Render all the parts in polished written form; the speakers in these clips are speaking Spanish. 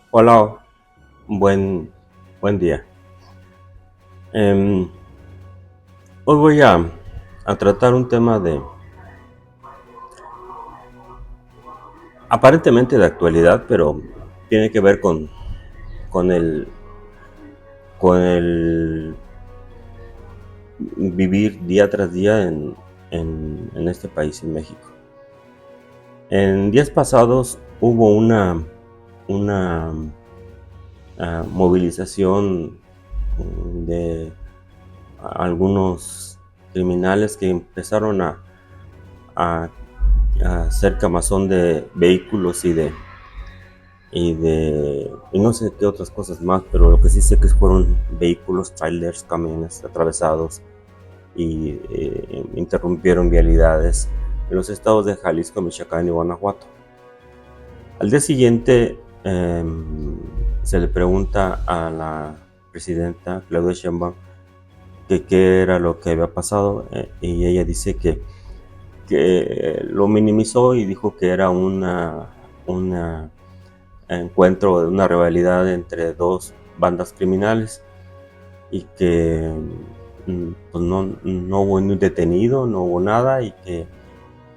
Hola, buen, buen día. Em, Hoy voy a tratar un tema de aparentemente de actualidad, pero tiene que ver con el vivir día tras día en este país, en México. En días pasados hubo una movilización de algunos criminales que empezaron a a hacer camazón de vehículos y no sé qué otras cosas más, pero lo que sí sé que fueron vehículos, trailers, camiones atravesados y interrumpieron vialidades en los estados de Jalisco, Michoacán y Guanajuato. Al día siguiente se le pregunta a la presidenta Claudia Sheinbaum que qué era lo que había pasado, y ella dice que lo minimizó y dijo que era una encuentro de una rivalidad entre dos bandas criminales y que pues no hubo ni un detenido, no hubo nada y que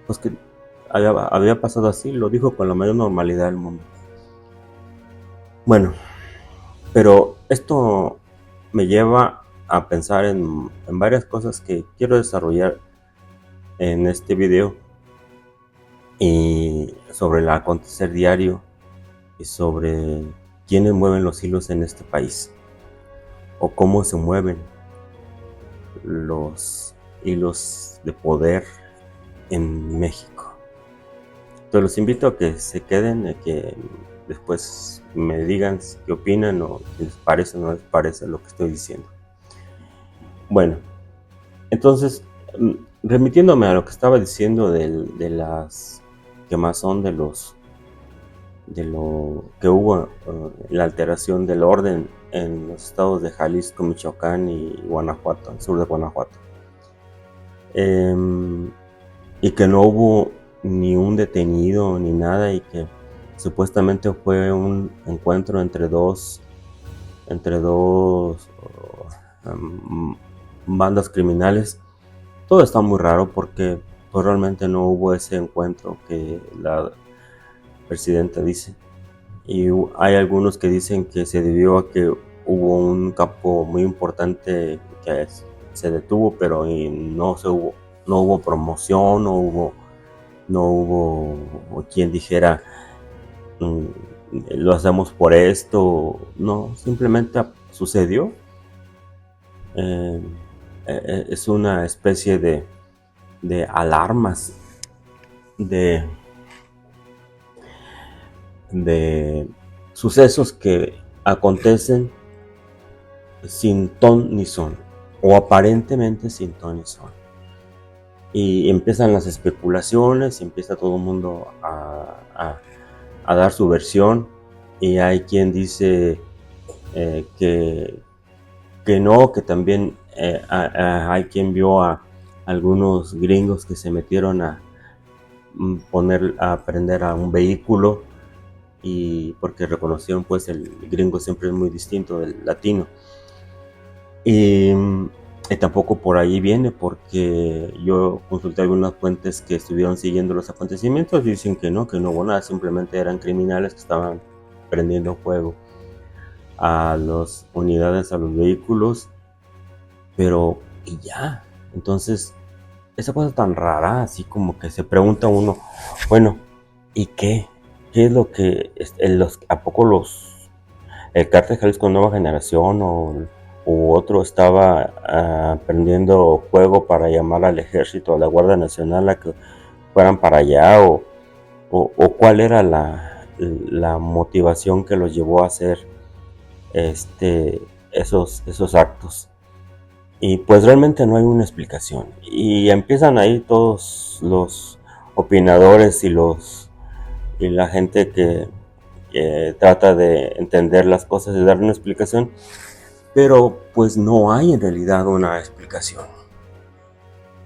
pues que había pasado así, lo dijo con la mayor normalidad del mundo. Bueno, pero esto me lleva a pensar en varias cosas que quiero desarrollar en este video y sobre el acontecer diario y sobre quiénes mueven los hilos en este país o cómo se mueven los hilos de poder en México. Entonces los invito a que se queden, a que después me digan qué opinan o si les parece o no les parece lo que estoy diciendo. Bueno, entonces, remitiéndome a lo que estaba diciendo de las quemazón de lo que hubo, la alteración del orden en los estados de Jalisco, Michoacán y Guanajuato, el sur de Guanajuato. Y que no hubo ni un detenido ni nada y que supuestamente fue un encuentro entre dos bandas criminales. Todo está muy raro porque pues, realmente no hubo ese encuentro que la presidenta dice. Y hay algunos que dicen que se debió a que hubo un campo muy importante que se detuvo, pero no hubo promoción, no hubo quien dijera lo hacemos por esto, no, simplemente sucedió. Eh, es una especie de alarmas de, de sucesos que acontecen sin ton ni son, o aparentemente sin ton ni son. Y empiezan las especulaciones, y empieza todo el mundo a dar su versión, y hay quien dice que no, que también hay quien vio a algunos gringos que se metieron a prender a un vehículo y porque reconocieron pues el gringo siempre es muy distinto del latino y, y tampoco por ahí viene porque yo consulté algunas fuentes que estuvieron siguiendo los acontecimientos y dicen que no hubo nada, simplemente eran criminales que estaban prendiendo fuego a las unidades, a los vehículos, pero y ya. Entonces esa cosa tan rara, así como que se pregunta uno, bueno, ¿y qué? ¿Qué es lo que, a poco el cártel Jalisco Nueva Generación u otro estaba prendiendo fuego para llamar al ejército, a la Guardia Nacional a que fueran para allá? ¿O cuál era la motivación que los llevó a hacer esos actos? Y pues realmente no hay una explicación. Y empiezan ahí todos los opinadores y la gente que trata de entender las cosas y dar una explicación, pero pues no hay en realidad una explicación.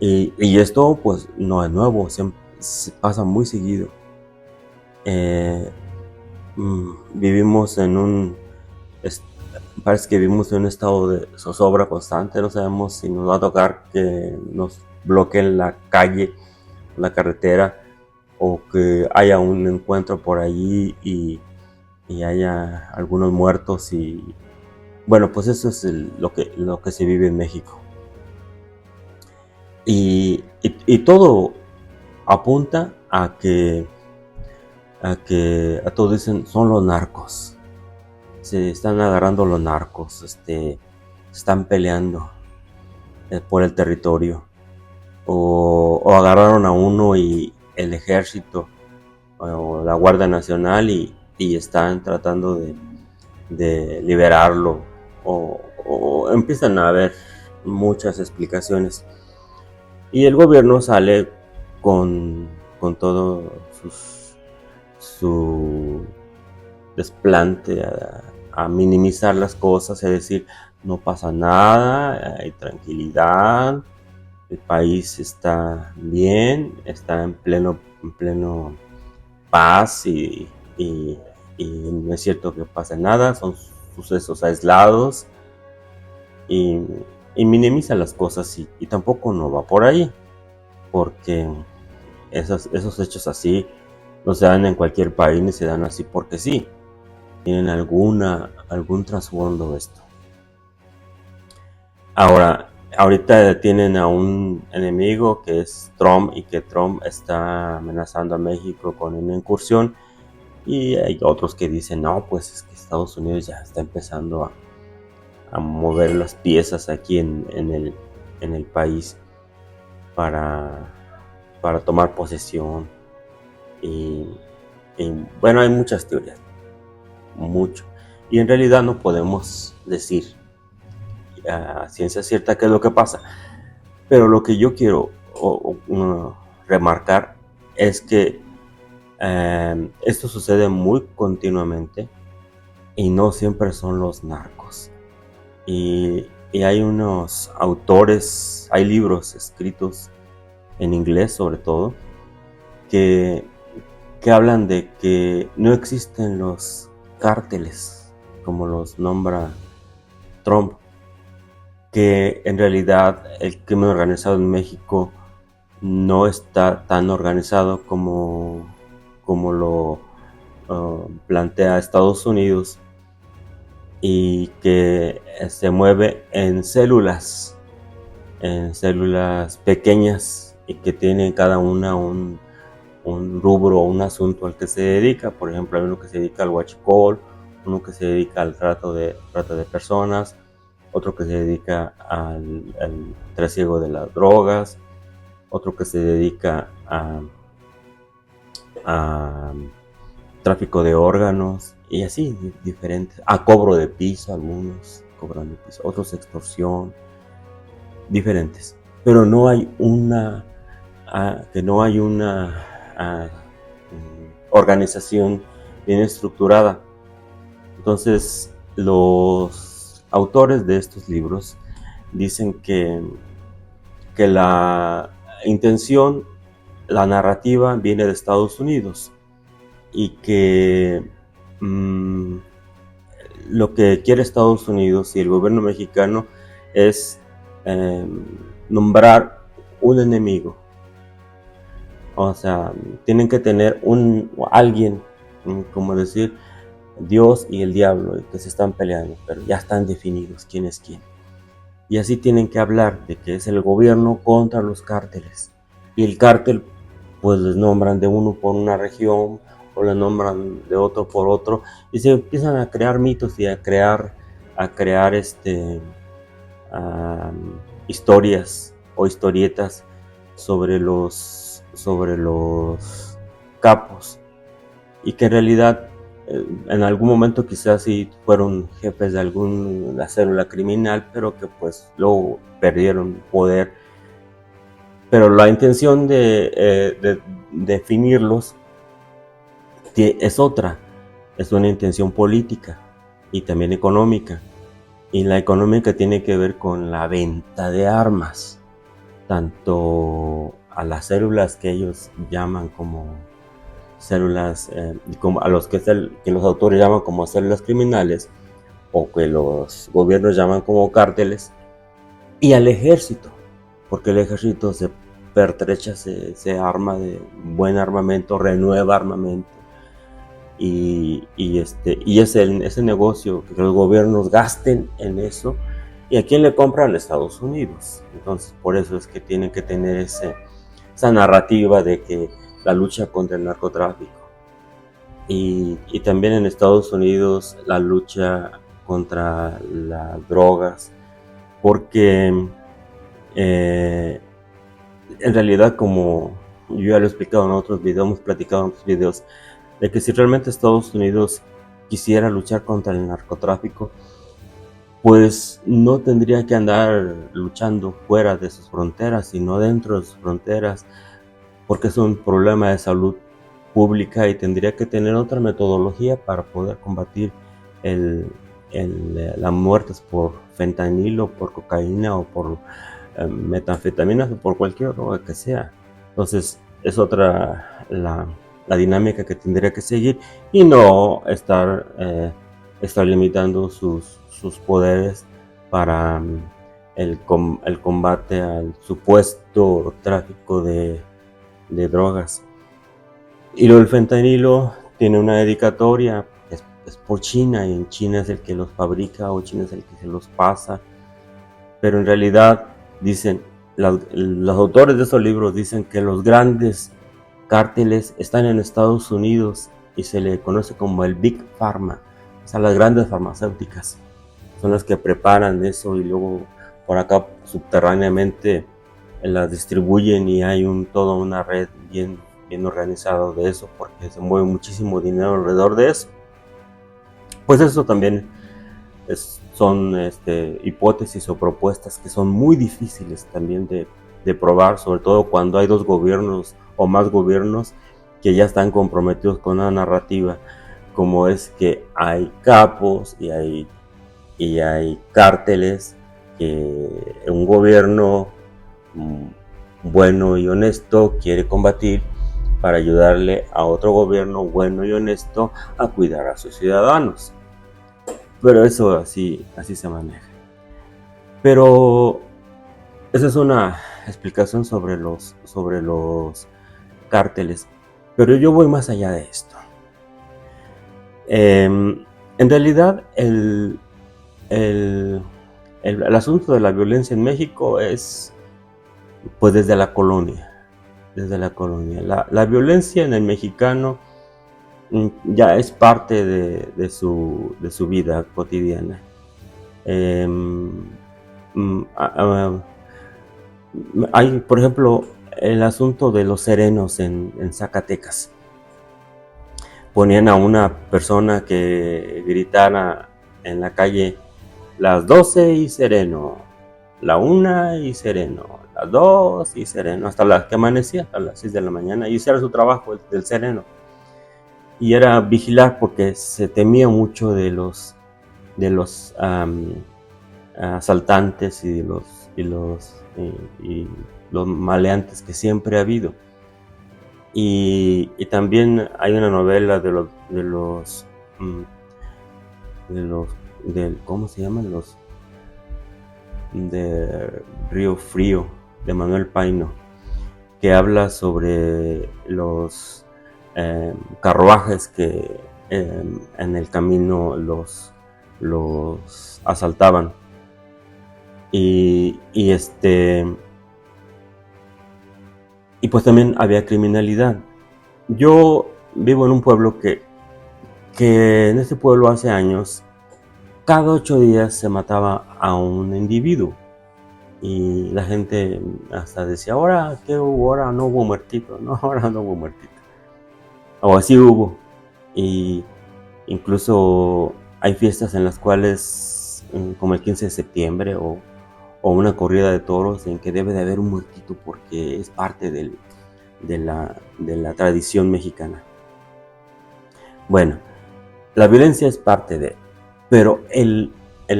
Y esto pues no es nuevo, se pasa muy seguido. vivimos en un, parece que vivimos en un estado de zozobra constante. No sabemos si nos va a tocar que nos bloqueen la calle, la carretera, o que haya un encuentro por allí y haya algunos muertos. Y bueno, pues eso es lo que se vive en México. Y todo apunta a todos dicen son los narcos. Se están agarrando los narcos, se están peleando por el territorio. O agarraron a uno y el ejército o la Guardia Nacional y están tratando de liberarlo. O empiezan a haber muchas explicaciones. Y el gobierno sale con todo su desplante a minimizar las cosas, es decir, no pasa nada, hay tranquilidad, el país está bien, está en pleno paz y no es cierto que pase nada, son sucesos aislados y, y minimiza las cosas y tampoco no va por ahí, porque esos hechos así no se dan en cualquier país ni se dan así porque sí, tienen algún trasfondo esto. Ahora, ahorita tienen a un enemigo que es Trump y que Trump está amenazando a México con una incursión y hay otros que dicen, no, pues es que Estados Unidos ya está empezando a mover las piezas aquí en el país para, para tomar posesión y, y bueno, hay muchas teorías, mucho, y en realidad no podemos decir a ciencia cierta qué es lo que pasa. Pero lo que yo quiero remarcar es que esto sucede muy continuamente y no siempre son los narcos. Y hay unos autores, hay libros escritos en inglés sobre todo, que hablan de que no existen los cárteles como los nombra Trump, que en realidad el crimen organizado en México no está tan organizado como lo plantea Estados Unidos y que se mueve en células pequeñas y que tienen cada una un rubro o un asunto al que se dedica. Por ejemplo, hay uno que se dedica al huachicol, uno que se dedica al trata de personas, otro que se dedica al trasiego de las drogas, otro que se dedica a tráfico de órganos y así diferentes, a cobro de piso, algunos cobran de piso, otros extorsión, diferentes, pero no hay una organización bien estructurada. Entonces los autores de estos libros dicen que la intención, la narrativa viene de Estados Unidos y que lo que quiere Estados Unidos y el gobierno mexicano es nombrar un enemigo. O sea, tienen que tener alguien, como decir, Dios y el diablo, que se están peleando, pero ya están definidos quién es quién. Y así tienen que hablar de que es el gobierno contra los cárteles. Y el cártel, pues les nombran de uno por una región, o le nombran de otro por otro, y se empiezan a crear mitos y a crear historias o historietas sobre los capos, y que en realidad en algún momento quizás sí fueron jefes de alguna célula criminal, pero que pues luego perdieron poder. Pero la intención de definirlos es otra, es una intención política y también económica. Y la económica tiene que ver con la venta de armas, tanto a las células que ellos llaman como células, a los que los autores llaman como células criminales, o que los gobiernos llaman como cárteles, y al ejército, porque el ejército se pertrecha, se arma de buen armamento, renueva armamento, y ese negocio que los gobiernos gasten en eso. ¿Y a quién le compran? A Estados Unidos. Entonces, por eso es que tienen que tener esa narrativa de que la lucha contra el narcotráfico, y también en Estados Unidos la lucha contra las drogas, porque en realidad, como yo ya lo he explicado en otros videos, hemos platicado en otros videos, de que si realmente Estados Unidos quisiera luchar contra el narcotráfico, pues no tendría que andar luchando fuera de sus fronteras, sino dentro de sus fronteras, porque es un problema de salud pública y tendría que tener otra metodología para poder combatir las muertes por fentanilo, por cocaína o por metanfetaminas o por cualquier droga que sea. Entonces es otra la dinámica que tendría que seguir, y no estar limitando sus poderes para el combate al supuesto tráfico de drogas. Y lo del fentanilo tiene una dedicatoria, es por China, y en China es el que los fabrica, o China es el que se los pasa, pero en realidad dicen, los autores de esos libros dicen que los grandes cárteles están en Estados Unidos y se le conoce como el Big Pharma, o sea, las grandes farmacéuticas son las que preparan eso y luego por acá subterráneamente las distribuyen, y hay toda una red bien organizada de eso, porque se mueve muchísimo dinero alrededor de eso. Pues eso también son hipótesis o propuestas que son muy difíciles también de probar, sobre todo cuando hay dos gobiernos o más gobiernos que ya están comprometidos con una narrativa, como es que hay capos y hay cárteles que un gobierno bueno y honesto quiere combatir para ayudarle a otro gobierno bueno y honesto a cuidar a sus ciudadanos. Pero eso así se maneja. Pero esa es una explicación sobre los cárteles. Pero yo voy más allá de esto. En realidad, el asunto de la violencia en México es pues desde la colonia. La violencia en el mexicano ya es parte de su vida cotidiana. Hay, por ejemplo, el asunto de los serenos en Zacatecas. Ponían a una persona que gritara en la calle las 12 y sereno, la 1 y sereno, las 2 y sereno, hasta las que amanecía, hasta las 6 de la mañana, y ese era su trabajo, del sereno. Y era vigilar, porque se temía mucho de los asaltantes y los maleantes que siempre ha habido. Y también hay una novela ¿cómo se llaman? De Río Frío, de Manuel Paino, que habla sobre los carruajes que en el camino los asaltaban. Y pues también había criminalidad. Yo vivo en un pueblo que en ese pueblo hace años, cada 8 días se mataba a un individuo. Y la gente hasta decía, ahora, ¿qué hubo? Ahora no hubo muertito. No, ahora no hubo muertito. O así hubo. Y incluso hay fiestas en las cuales, como el 15 de septiembre o una corrida de toros, en que debe de haber un muertito, porque es parte de la tradición mexicana. Bueno, la violencia es parte de, pero el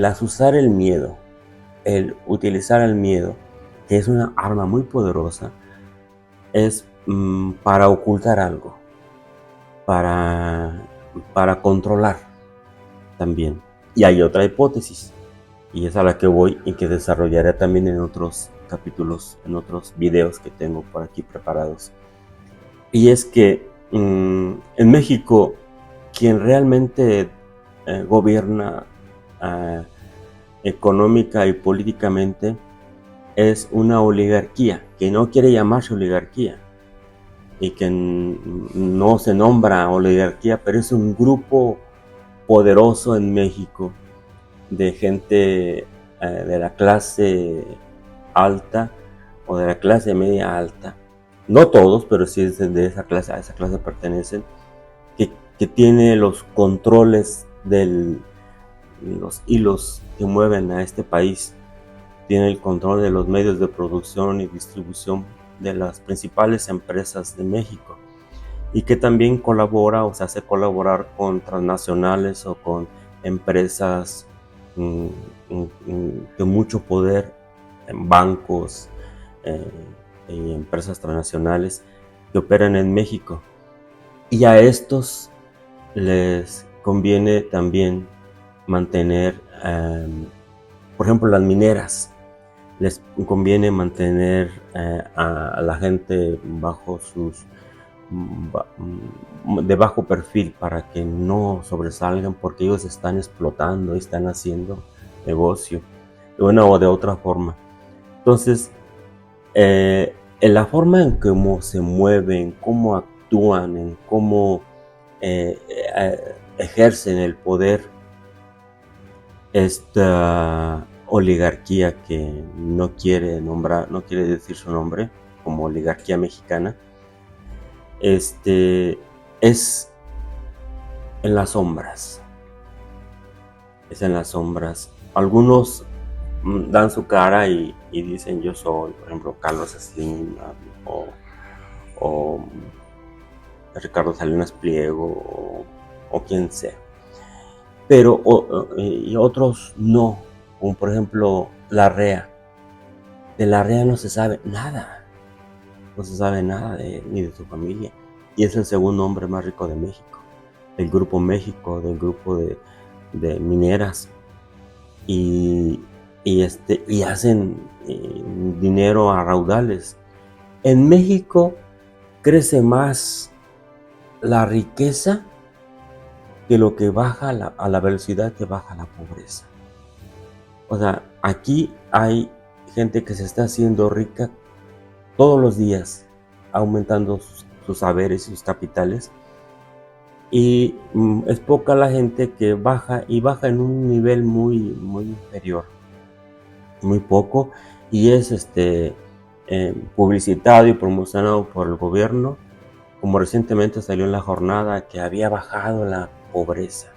asusar el miedo, el utilizar el miedo, que es una arma muy poderosa, es para ocultar algo. para, para controlar también. Y hay otra hipótesis, y es a la que voy y que desarrollaré también en otros capítulos, en otros videos que tengo por aquí preparados. Y es que en México, quien realmente gobierna económica y políticamente es una oligarquía, que no quiere llamarse oligarquía y que no se nombra oligarquía, pero es un grupo poderoso en México de gente de la clase alta o de la clase media alta, no todos, pero sí de esa clase, a esa clase pertenecen, que tiene los controles de los hilos que mueven a este país, tiene el control de los medios de producción y distribución de las principales empresas de México, y que también colabora o se hace colaborar con transnacionales o con empresas de mucho poder, en bancos y empresas transnacionales que operan en México. Y a estos les conviene también mantener, por ejemplo, las mineras. Les conviene mantener a la gente bajo de bajo perfil para que no sobresalgan, porque ellos están explotando y están haciendo negocio de una o de otra forma. Entonces, en la forma en cómo se mueven, cómo actúan, en cómo ejercen el poder, esta oligarquía que no quiere nombrar, no quiere decir su nombre, como oligarquía mexicana, es en las sombras. Es en las sombras. Algunos dan su cara y dicen yo soy, por ejemplo, Carlos Slim o Ricardo Salinas Pliego o quien sea. Pero y otros no, como por ejemplo Larrea. De Larrea no se sabe nada, no se sabe nada ni de su familia, y es el segundo hombre más rico de México, del Grupo México, del grupo de mineras, y hacen dinero a raudales. En México crece más la riqueza que lo que baja a la velocidad que baja la pobreza. O sea, aquí hay gente que se está haciendo rica todos los días, aumentando sus saberes y sus capitales, y es poca la gente que baja, y baja en un nivel muy inferior, muy poco, y es publicitado y promocionado por el gobierno, como recientemente salió en La Jornada, que había bajado la pobreza.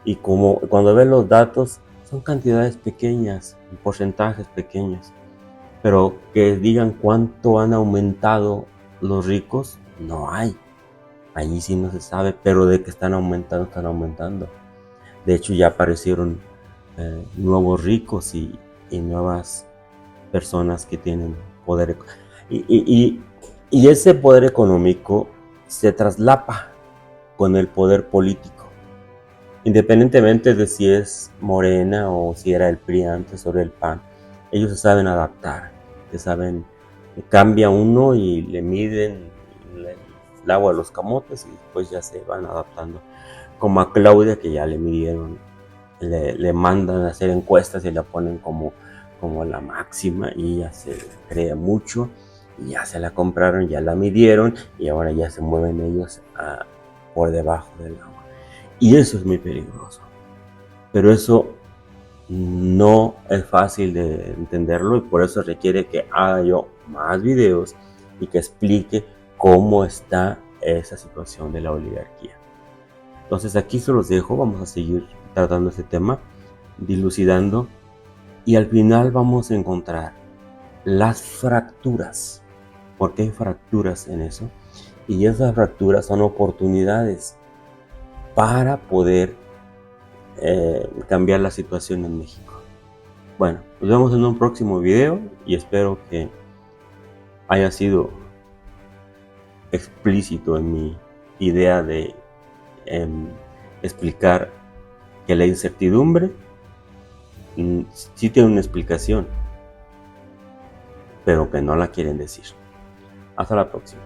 Y como cuando ves los datos, son cantidades pequeñas, porcentajes pequeños, pero que digan cuánto han aumentado los ricos, no hay. Allí sí no se sabe, pero de que están aumentando, están aumentando. De hecho, ya aparecieron nuevos ricos y nuevas personas que tienen poder. Y ese poder económico se traslapa con el poder político. Independientemente de si es Morena o si era el PRI antes o el PAN, ellos se saben adaptar, cambia uno y le miden el agua a los camotes y después ya se van adaptando. Como a Claudia, que ya le midieron, le mandan a hacer encuestas y la ponen como la máxima, y ya se cree mucho y ya se la compraron, ya la midieron y ahora ya se mueven ellos por debajo del agua. Y eso es muy peligroso. Pero eso no es fácil de entenderlo, y por eso requiere que haga yo más videos y que explique cómo está esa situación de la oligarquía. Entonces aquí se los dejo, vamos a seguir tratando este tema, dilucidando, y al final vamos a encontrar las fracturas, porque hay fracturas en eso, y esas fracturas son oportunidades para poder cambiar la situación en México. Bueno, nos vemos en un próximo video y espero que haya sido explícito en idea de explicar que la incertidumbre sí tiene una explicación, pero que no la quieren decir. Hasta la próxima.